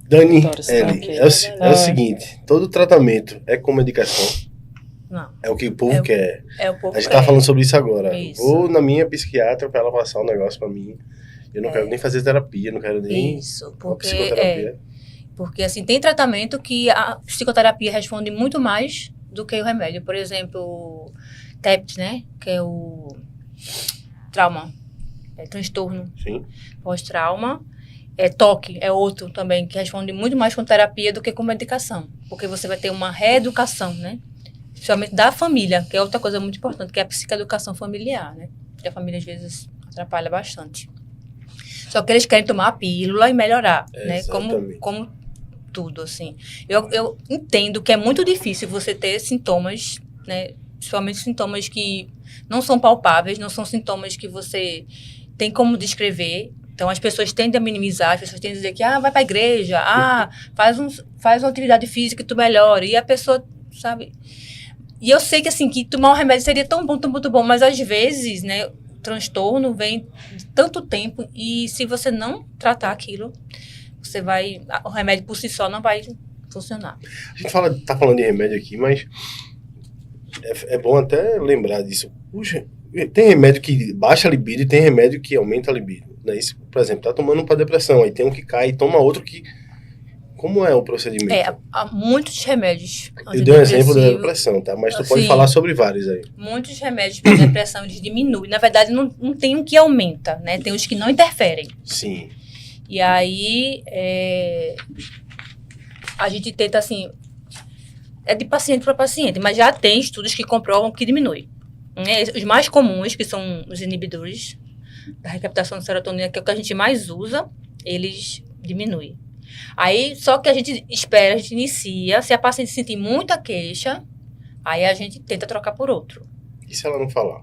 Dani, é o seguinte, todo tratamento é com medicação? Não. É o que o povo quer. O povo a gente tá falando sobre isso agora. Isso. Vou na minha psiquiatra pra ela passar um negócio pra mim. Eu não quero nem fazer terapia, não quero nem psicoterapia. Porque assim, tem tratamento que a psicoterapia responde muito mais do que o remédio. Por exemplo, TEPT, né? Que é o trauma, transtorno pós-trauma. TOC é outro também, que responde muito mais com terapia do que com medicação. Porque você vai ter uma reeducação, né? Principalmente da família, que é outra coisa muito importante, que é a psicoeducação familiar, né? Que a família às vezes atrapalha bastante. Só que eles querem tomar a pílula e melhorar, né? Exatamente. Como tudo, assim. Eu entendo que é muito difícil você ter sintomas, né? Principalmente sintomas que não são palpáveis, não são sintomas que você tem como descrever. Então, as pessoas tendem a minimizar, as pessoas tendem a dizer que, vai pra igreja, faz uma atividade física e tu melhora. E a pessoa, sabe... E eu sei que, assim, que tomar um remédio seria tão bom, muito bom, mas às vezes, né, o transtorno vem de tanto tempo e se você não tratar aquilo, o remédio por si só não vai funcionar. A gente tá falando de remédio aqui, mas é bom até lembrar disso. Puxa, tem remédio que baixa a libido e tem remédio que aumenta a libido. Né? Isso, por exemplo, tá tomando um para depressão, aí tem um que cai e toma outro que... Como é o procedimento? Há muitos remédios. Eu dei um exemplo da depressão, tá? Mas tu pode falar sobre vários aí. Muitos remédios para depressão eles diminuem. Na verdade, não tem um que aumenta, né? Tem os que não interferem. Sim. E aí, a gente tenta, assim... É de paciente para paciente, mas já tem estudos que comprovam que diminui. Né? Os mais comuns, que são os inibidores da recaptação de serotonina, que é o que a gente mais usa, eles diminuem. Aí, só que a gente espera, a gente inicia, se a paciente sentir muita queixa, aí a gente tenta trocar por outro. E se ela não falar?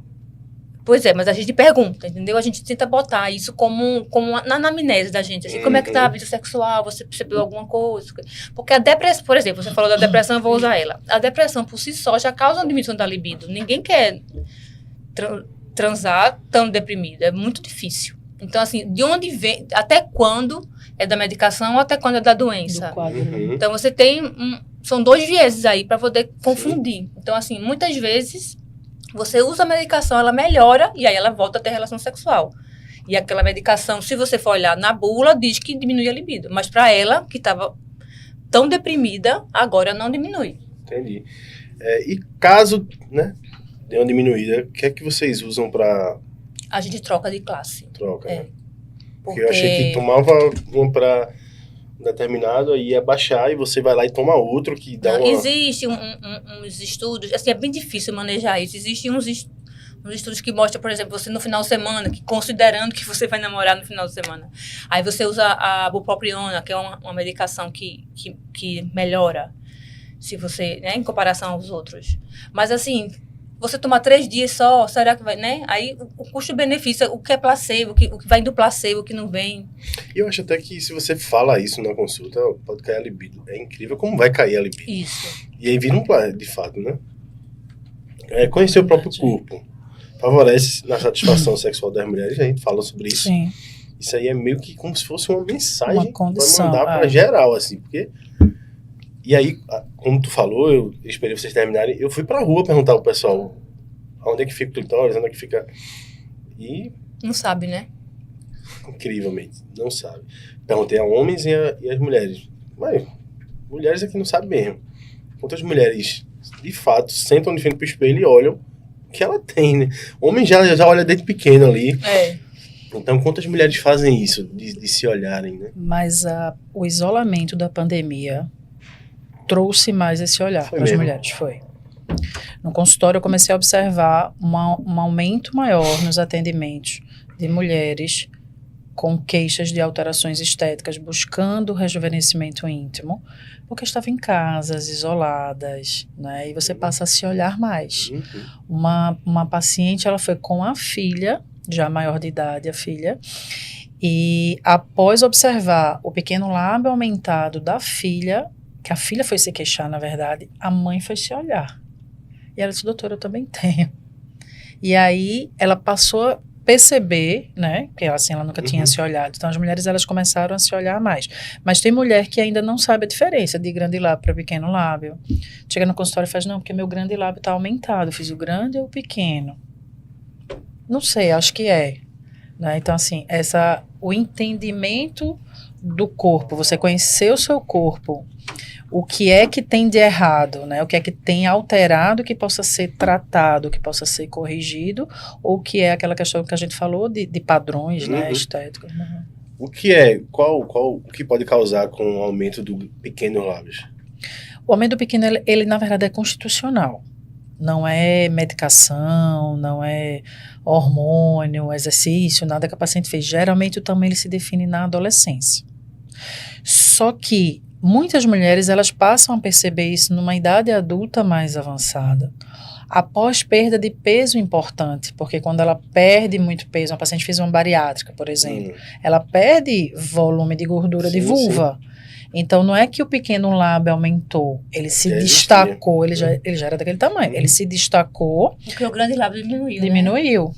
Pois é, mas a gente pergunta, entendeu? A gente tenta botar isso como na anamnese da gente, assim, como é que tá a vida sexual, você percebeu alguma coisa? Porque a depressão, por exemplo, você falou da depressão, eu vou usar ela. A depressão por si só já causa uma diminuição da libido. Ninguém quer transar tão deprimido, é muito difícil. Então, assim, de onde vem, até quando é da medicação ou até quando é da doença? Do quadro. Então, você tem, são 2 vieses aí para poder confundir. Então, assim, muitas vezes você usa a medicação, ela melhora e aí ela volta a ter relação sexual. E aquela medicação, se você for olhar na bula, diz que diminui a libido. Mas para ela, que estava tão deprimida, agora não diminui. Entendi. E caso, né, dê uma diminuída, o que é que vocês usam para... A gente troca de classe. Troca, né? Porque eu achei que tomava um para determinado, aí ia baixar e você vai lá e toma outro que dá uma... Existem uns estudos, assim, é bem difícil manejar isso. Existem uns estudos que mostram, por exemplo, você no final de semana, que considerando que você vai namorar no final de semana, aí você usa a bupropiona, que é uma medicação que melhora, se você, né, em comparação aos outros. Mas, assim, você tomar 3 dias só, será que vai, né? Aí o custo-benefício, o que é placebo, o que vai do placebo, o que não vem. E eu acho até que se você fala isso na consulta, pode cair a libido. É incrível como vai cair a libido. Isso. E aí vira de fato, né? Conhecer o próprio corpo favorece na satisfação sexual das mulheres, a gente fala sobre isso. Sim. Isso aí é meio que como se fosse uma mensagem Uma condição, pra mandar pra geral, assim, porque... E aí, como tu falou, eu esperei vocês terminarem, eu fui pra rua perguntar pro pessoal onde é que fica o clitóris, onde é que fica... E... Não sabe, né? Incrivelmente, não sabe. Perguntei a homens e as mulheres. Mas, mulheres é que não sabem mesmo. Quantas mulheres, de fato, sentam de frente pro espelho e olham o que ela tem, né? Homem já olha desde pequeno ali. Então, quantas mulheres fazem isso, de se olharem, né? Mas o isolamento da pandemia trouxe mais esse olhar para as mulheres, foi. No consultório eu comecei a observar um aumento maior nos atendimentos de mulheres com queixas de alterações estéticas, buscando rejuvenescimento íntimo, porque estavam em casas, isoladas, né? E você passa a se olhar mais. Uma paciente, ela foi com a filha, já maior de idade, a filha, e após observar o pequeno lábio aumentado da filha, que a filha foi se queixar, na verdade, a mãe foi se olhar. E ela disse, doutora, eu também tenho. E aí, ela passou a perceber, né, porque assim, ela nunca tinha se olhado. Então, as mulheres, elas começaram a se olhar mais. Mas tem mulher que ainda não sabe a diferença de grande lábio para pequeno lábio. Chega no consultório e faz, não, porque meu grande lábio está aumentado. Eu fiz o grande ou o pequeno? Não sei, acho que é. Né? Então, assim, o entendimento do corpo, você conhecer o seu corpo, o que é que tem de errado, né? O que é que tem alterado que possa ser tratado, que possa ser corrigido, ou que é aquela questão que a gente falou de padrões, né, estéticos. O que é, o que pode causar com o aumento do pequeno lábios? O aumento do pequeno, ele na verdade é constitucional, Não é medicação, não é hormônio, exercício, nada que a paciente fez. Geralmente o tamanho ele se define na adolescência. Só que muitas mulheres elas passam a perceber isso numa idade adulta mais avançada, após perda de peso importante, porque quando ela perde muito peso, uma paciente fez uma bariátrica, por exemplo, ela perde volume de gordura de vulva. Sim. Então, não é que o pequeno lábio aumentou, ele se destacou, ele já era daquele tamanho, ele se destacou. Porque o grande lábio diminuiu, Diminuiu.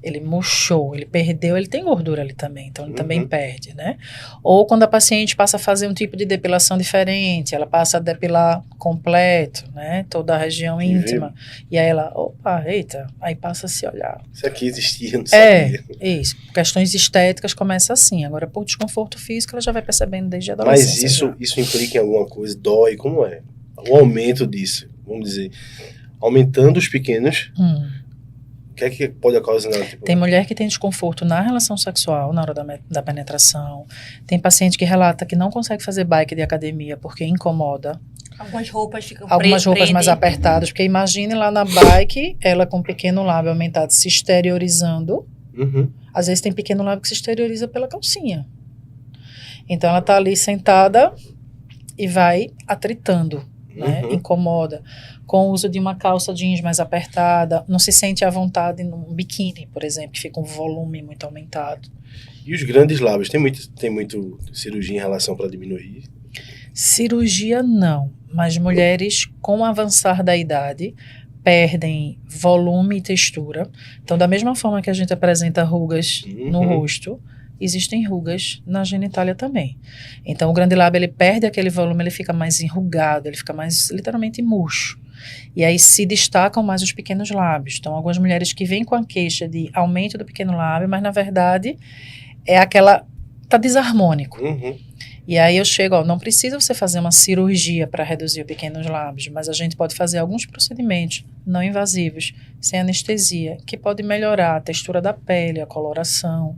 Ele murchou, ele perdeu, ele tem gordura ali também, então ele também perde, né? Ou quando a paciente passa a fazer um tipo de depilação diferente, ela passa a depilar completo, né? Toda a região íntima. E aí ela, opa, eita, aí passa a se olhar. Isso aqui existia, não sabia. Isso. Questões estéticas começam assim. Agora, por desconforto físico, ela já vai percebendo desde a adolescência. Mas isso implica em alguma coisa? Dói? Como é? O aumento disso, vamos dizer, aumentando os pequenos... O que é que pode ocasionar? Tem mulher que tem desconforto na relação sexual, na hora da penetração. Tem paciente que relata que não consegue fazer bike de academia porque incomoda. Algumas roupas ficam Algumas roupas mais apertadas. Porque imagine lá na bike, ela com pequeno lábio aumentado se exteriorizando. Às vezes tem pequeno lábio que se exterioriza pela calcinha. Então ela tá ali sentada e vai atritando, né? Incomoda. Com o uso de uma calça jeans mais apertada, não se sente à vontade num biquíni, por exemplo, que fica um volume muito aumentado. E os grandes lábios, tem muito cirurgia em relação para diminuir? Cirurgia não, mas mulheres com o avançar da idade perdem volume e textura. Então, da mesma forma que a gente apresenta rugas no rosto, existem rugas na genitália também. Então, o grande lábio, ele perde aquele volume, ele fica mais enrugado, ele fica mais, literalmente, murcho. E aí se destacam mais os pequenos lábios. Então, algumas mulheres que vêm com a queixa de aumento do pequeno lábio, mas, na verdade, é aquela... tá desarmônico. E aí eu chego, não precisa você fazer uma cirurgia para reduzir os pequenos lábios, mas a gente pode fazer alguns procedimentos não invasivos, sem anestesia, que pode melhorar a textura da pele, a coloração,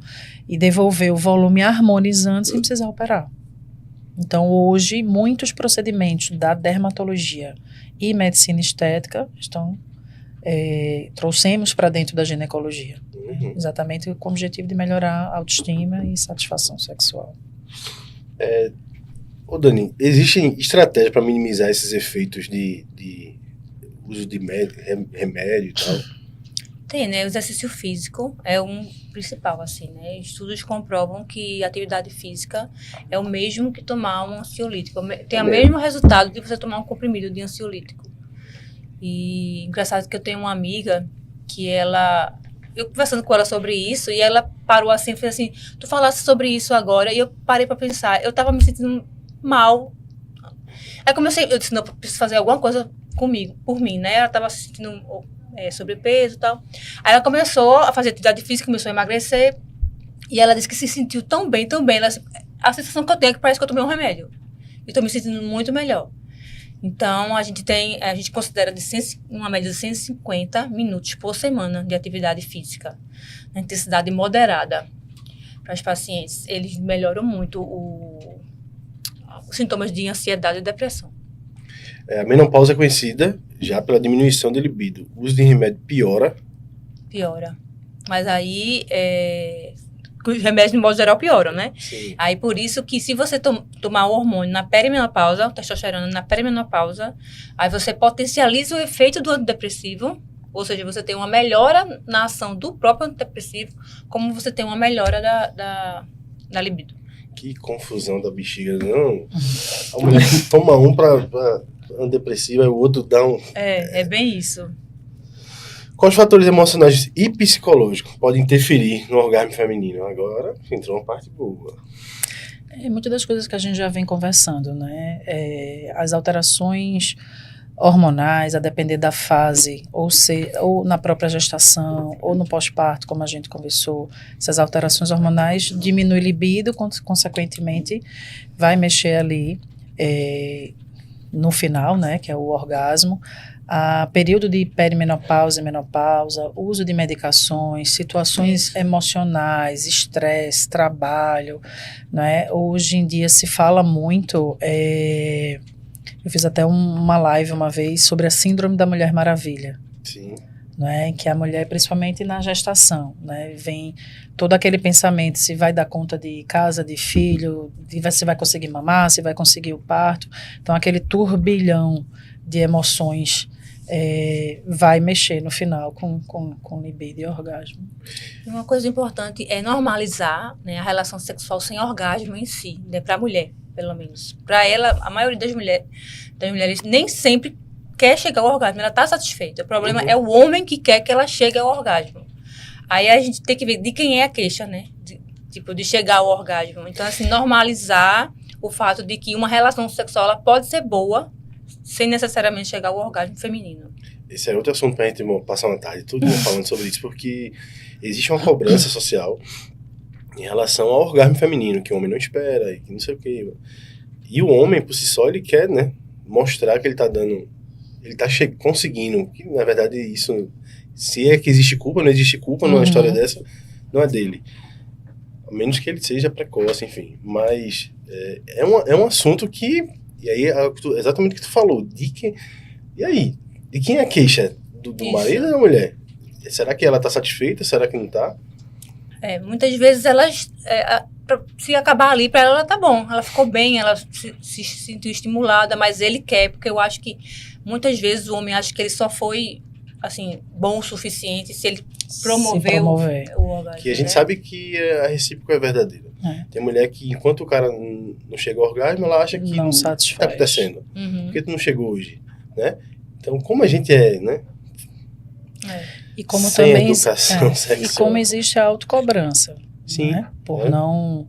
e devolver o volume harmonizante sem precisar operar. Então, hoje, muitos procedimentos da dermatologia e medicina estética trouxemos para dentro da ginecologia. Exatamente com o objetivo de melhorar a autoestima e satisfação sexual. Dani, existem estratégias para minimizar esses efeitos de uso de remédio e tal? Tem, né? O exercício físico é um principal, assim, né? Estudos comprovam que a atividade física é o mesmo que tomar um ansiolítico. Tem o mesmo resultado de você tomar um comprimido de ansiolítico. E engraçado que eu tenho uma amiga que eu conversando com ela sobre isso, e ela parou assim e fez assim, tu falasse sobre isso agora, e eu parei para pensar, eu tava me sentindo mal. Aí eu disse, não, eu preciso fazer alguma coisa comigo, por mim, né? Ela tava se sentindo sobrepeso e tal. Aí ela começou a fazer atividade física, começou a emagrecer, e ela disse que se sentiu tão bem, a sensação que eu tenho é que parece que eu tomei um remédio. E tô me sentindo muito melhor. Então, a gente considera uma média de 150 minutos por semana de atividade física, na intensidade moderada. Para os pacientes, eles melhoram muito os sintomas de ansiedade e depressão. A menopausa é conhecida já pela diminuição do libido. O uso de remédio piora? Piora. Mas aí, os remédios, de modo geral, pioram, né? Sim. Aí, por isso que se você tomar o hormônio na perimenopausa, testosterona na perimenopausa, aí você potencializa o efeito do antidepressivo, ou seja, você tem uma melhora na ação do próprio antidepressivo, como você tem uma melhora da libido. Que confusão da bexiga, não? A mulher toma um para antidepressivo, aí o outro dá um... É bem isso. Quais fatores emocionais e psicológicos podem interferir no orgasmo feminino? Agora entrou uma parte boa. Muitas das coisas que a gente já vem conversando, né? As alterações hormonais, a depender da fase, ou na própria gestação, ou no pós-parto, como a gente conversou, essas alterações hormonais diminuem o libido, consequentemente vai mexer ali no final, né, que é o orgasmo, a período de perimenopausa e menopausa, uso de medicações, situações emocionais, estresse, trabalho, né? Hoje em dia se fala muito, eu fiz até uma live uma vez sobre a síndrome da Mulher Maravilha, Sim. Né, em que a mulher, principalmente na gestação, né, vem todo aquele pensamento se vai dar conta de casa, de filho, se vai conseguir mamar, se vai conseguir o parto. Então, aquele turbilhão de emoções vai mexer no final com libido e orgasmo. Uma coisa importante é normalizar, né, a relação sexual sem orgasmo em si, né, para a mulher, pelo menos. Para ela, a maioria das mulheres nem sempre quer chegar ao orgasmo, ela está satisfeita. O problema é o homem que quer que ela chegue ao orgasmo. Aí a gente tem que ver de quem é a queixa, né? De chegar ao orgasmo. Então, assim, normalizar o fato de que uma relação sexual ela pode ser boa sem necessariamente chegar ao orgasmo feminino. Esse é outro assunto pra gente passar uma tarde todo falando sobre isso, porque existe uma cobrança social em relação ao orgasmo feminino, que o homem não espera, e que não sei o quê. E o homem, por si só, ele quer, né, mostrar que ele tá dando... Ele tá conseguindo, que na verdade isso, se é que existe culpa, não existe culpa numa história dessa, não é dele. A menos que ele seja precoce, enfim. Mas é um assunto que, e aí exatamente o que tu falou, e aí? De quem é a queixa? Do marido ou da mulher? Será que ela tá satisfeita? Será que não tá? Muitas vezes elas, se acabar ali para ela tá bom, ela ficou bem, ela se sentiu estimulada, mas ele quer, porque eu acho que muitas vezes o homem acha que ele só foi, assim, bom o suficiente se ele promover. O orgasmo. Que a gente sabe que a recíproca é verdadeira. Tem mulher que, enquanto o cara não chega ao orgasmo, ela acha que não está acontecendo. Por que tu não chegou hoje? Né? Então, como a gente né? E como sem também educação sexual. E como existe a autocobrança. Sim. Né? Por não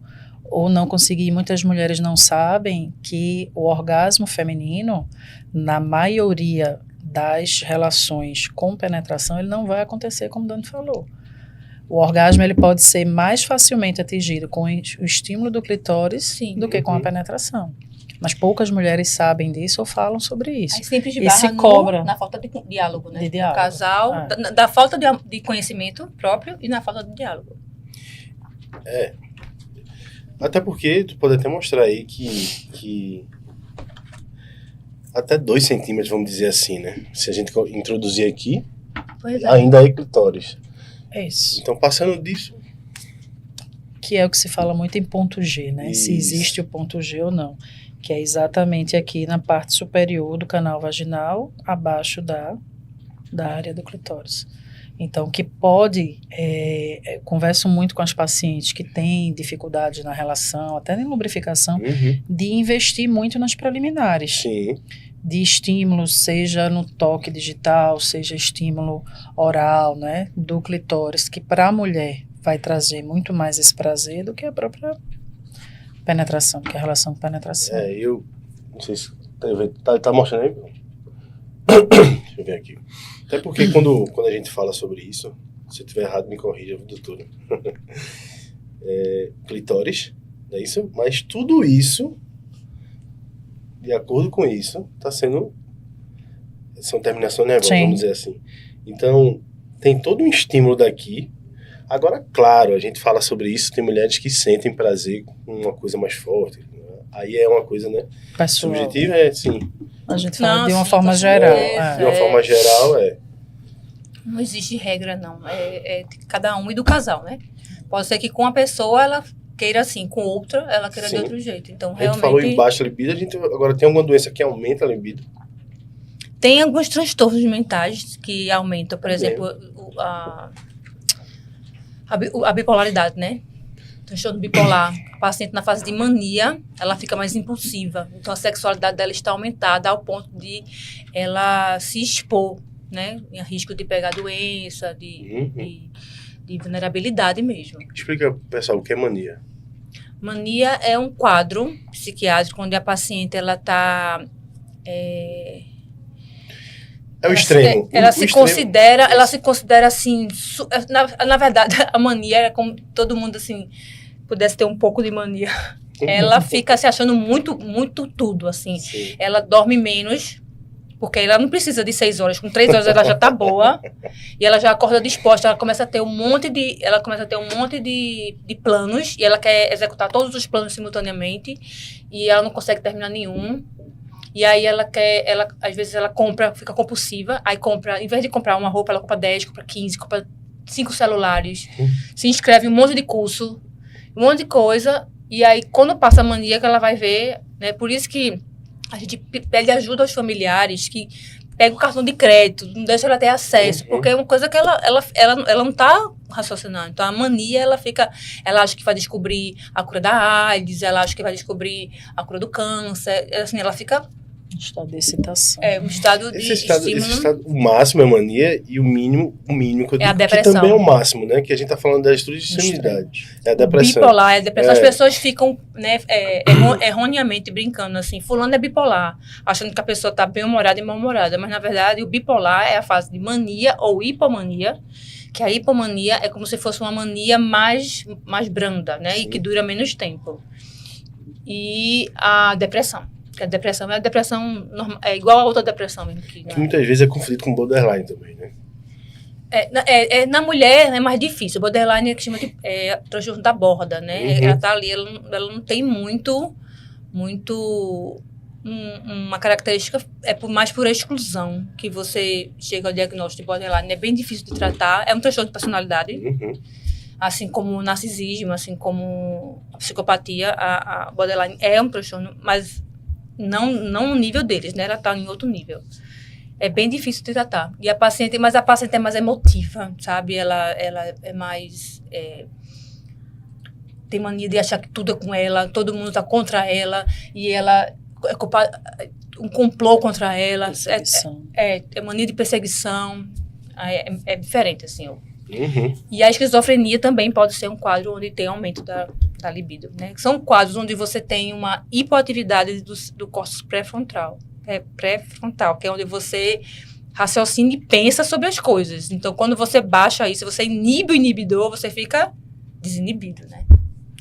conseguir, muitas mulheres não sabem que o orgasmo feminino, na maioria das relações com penetração, ele não vai acontecer como o Dani falou. O orgasmo ele pode ser mais facilmente atingido com o estímulo do clitóris do que com a penetração. Mas poucas mulheres sabem disso ou falam sobre isso. Aí sempre e se cobra na falta de diálogo, né? De diálogo. O casal, da falta de conhecimento próprio e na falta de diálogo. Até porque tu pode até mostrar aí que até 2 centímetros, vamos dizer assim, né? Se a gente introduzir aqui, ainda é clitóris. É isso. Então, passando disso... Que é o que se fala muito em ponto G, né? Isso. Se existe o ponto G ou não. Que é exatamente aqui na parte superior do canal vaginal, abaixo da área do clitóris. Então, que pode... converso muito com as pacientes que têm dificuldade na relação, até em lubrificação, de investir muito nas preliminares. Sim. De estímulo, seja no toque digital, seja estímulo oral, né, do clitóris, que para a mulher vai trazer muito mais esse prazer do que a própria penetração, que é a relação com penetração. Eu não sei se tá mostrando aí? Deixa eu ver aqui. Até porque quando a gente fala sobre isso, se eu estiver errado me corrija, doutora. Clitóris, não é isso? Mas tudo isso, de acordo com isso, são terminações nervosas, vamos dizer assim. Então, tem todo um estímulo daqui. Agora, claro, a gente fala sobre isso, tem mulheres que sentem prazer com uma coisa mais forte. Aí é uma coisa, né? Pessoal. Subjetiva, sim. A gente fala de uma forma geral. De uma forma geral, Não existe regra, não. É de cada um e do casal, né? Pode ser que com a pessoa ela queira assim, com outra ela queira de outro jeito. Então, a gente realmente... falou em baixa libido, a gente agora tem alguma doença que aumenta a libido? Tem alguns transtornos mentais que aumentam, por exemplo, a bipolaridade, né? Transtorno bipolar. A paciente na fase de mania, ela fica mais impulsiva. Então, a sexualidade dela está aumentada ao ponto de ela se expor, né? Em risco de pegar doença, de vulnerabilidade mesmo. Explica, pessoal, o que é mania. Mania é um quadro psiquiátrico onde a paciente, ela está... É o extremo. Ela se considera assim, na verdade, a mania é como todo mundo assim pudesse ter um pouco de mania. Ela fica se achando muito, muito tudo, assim. Sim. Ela dorme menos, porque ela não precisa de 6 horas, com 3 horas ela já tá boa, e ela já acorda disposta, ela começa a ter um monte de planos, e ela quer executar todos os planos simultaneamente, e ela não consegue terminar nenhum. E aí às vezes ela compra, fica compulsiva, aí compra, em vez de comprar uma roupa, ela compra 10, compra 15, compra 5 celulares, se inscreve em um monte de curso, um monte de coisa, e aí quando passa a mania que ela vai ver, né? Por isso que a gente pede ajuda aos familiares que pega o cartão de crédito, não deixa ela ter acesso, porque é uma coisa que ela não está raciocinando. Então, a mania, ela acha que vai descobrir a cura da AIDS, ela acha que vai descobrir a cura do câncer, assim, ela fica... Um estado de excitação. Um estado de estímulo. Esse estado, o máximo é mania e o mínimo que eu digo, a depressão. Que também é o máximo, né? Que a gente tá falando da estrutura de extremidade. É a depressão. Bipolar é a depressão. As pessoas ficam, né, erroneamente brincando assim, fulano é bipolar, achando que a pessoa tá bem-humorada e mal-humorada, mas na verdade o bipolar é a fase de mania ou hipomania, que a hipomania é como se fosse uma mania mais branda, né? Sim. E que dura menos tempo. E a depressão. Porque a depressão normal, é igual a outra depressão mesmo. Que muitas vezes é conflito com borderline também, né? Na mulher é mais difícil. O borderline é que chama de transtorno da borda, né? Ela tá ali, ela não tem muito uma característica, mais por exclusão que você chega ao diagnóstico de borderline. É bem difícil de tratar. É um transtorno de personalidade. Assim como o narcisismo, assim como a psicopatia, a borderline é um transtorno, mas não no nível deles, né? Ela está em outro nível. É bem difícil de tratar. Mas a paciente é mais emotiva, sabe? Ela é mais... tem mania de achar que tudo é com ela, todo mundo está contra ela, e ela é culpada, um complô contra ela. É mania de perseguição. É diferente, assim, E a esquizofrenia também pode ser um quadro onde tem aumento da libido, né? São quadros onde você tem uma hipoatividade do córtex pré-frontal. Pré-frontal, que é onde você raciocina e pensa sobre as coisas. Então, quando você baixa isso, você inibe o inibidor, você fica desinibido, né?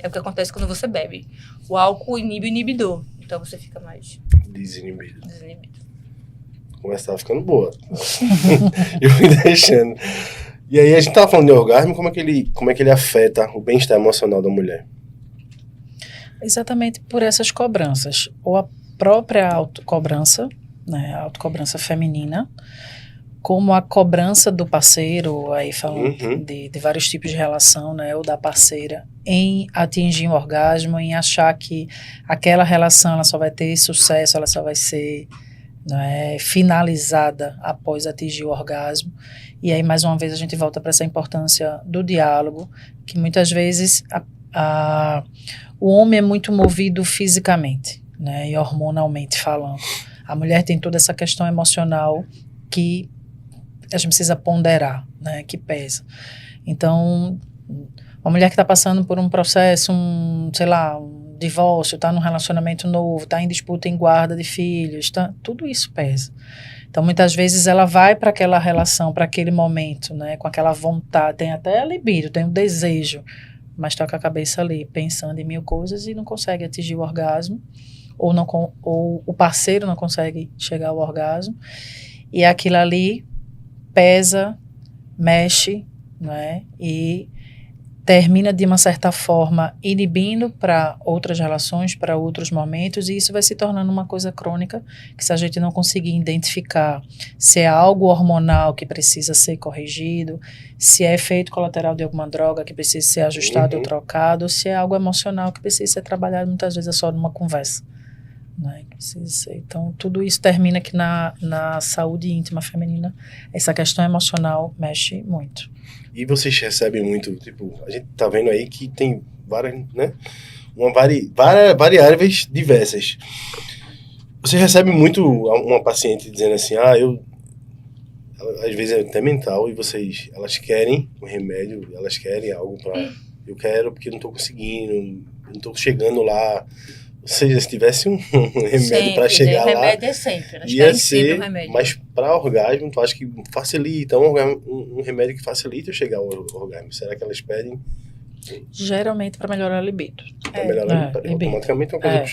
É o que acontece quando você bebe. O álcool inibe o inibidor. Então, você fica mais... Desinibido. A conversa tava ficando boa. Eu fui deixando... E aí, a gente tava falando de orgasmo, como é que ele afeta o bem-estar emocional da mulher? Exatamente por essas cobranças. Ou a própria autocobrança, né, a autocobrança feminina, como a cobrança do parceiro, aí falando de vários tipos de relação, né, ou da parceira, em atingir um orgasmo, em achar que aquela relação ela só vai ter sucesso, ela só vai ser, né, finalizada após atingir o orgasmo. E aí, mais uma vez, a gente volta para essa importância do diálogo, que muitas vezes o homem é muito movido fisicamente, né, e hormonalmente falando. A mulher tem toda essa questão emocional que a gente precisa ponderar, né, que pesa. Então, uma mulher que está passando por um processo, um divórcio, está num relacionamento novo, está em disputa em guarda de filhos, tudo isso pesa. Então, muitas vezes, ela vai para aquela relação, para aquele momento, né, com aquela vontade, tem até a libido, tem o desejo, mas está com a cabeça ali, pensando em mil coisas e não consegue atingir o orgasmo, ou o parceiro não consegue chegar ao orgasmo, e aquilo ali pesa, mexe, né, e termina de uma certa forma inibindo para outras relações, para outros momentos, e isso vai se tornando uma coisa crônica, que se a gente não conseguir identificar se é algo hormonal que precisa ser corrigido, se é efeito colateral de alguma droga que precisa ser ajustado ou trocado, ou se é algo emocional que precisa ser trabalhado, muitas vezes é só numa conversa, né? Precisa ser. Então, tudo isso termina que na saúde íntima feminina, essa questão emocional mexe muito. E vocês recebem muito, tipo, a gente tá vendo aí que tem várias, né? Variáveis diversas. Você recebe muito uma paciente dizendo assim, às vezes é até mental, e elas querem um remédio, elas querem algo eu quero porque eu não tô conseguindo, não tô chegando lá. Ou seja, se tivesse um remédio para chegar lá... remédio é sempre. Elas ia querem ser, sempre um remédio. Mas para orgasmo, tu acha que facilita? Um remédio que facilita eu chegar ao orgasmo. Será que elas pedem? Geralmente para melhorar a libido. Para melhorar a libido. Automaticamente é uma coisa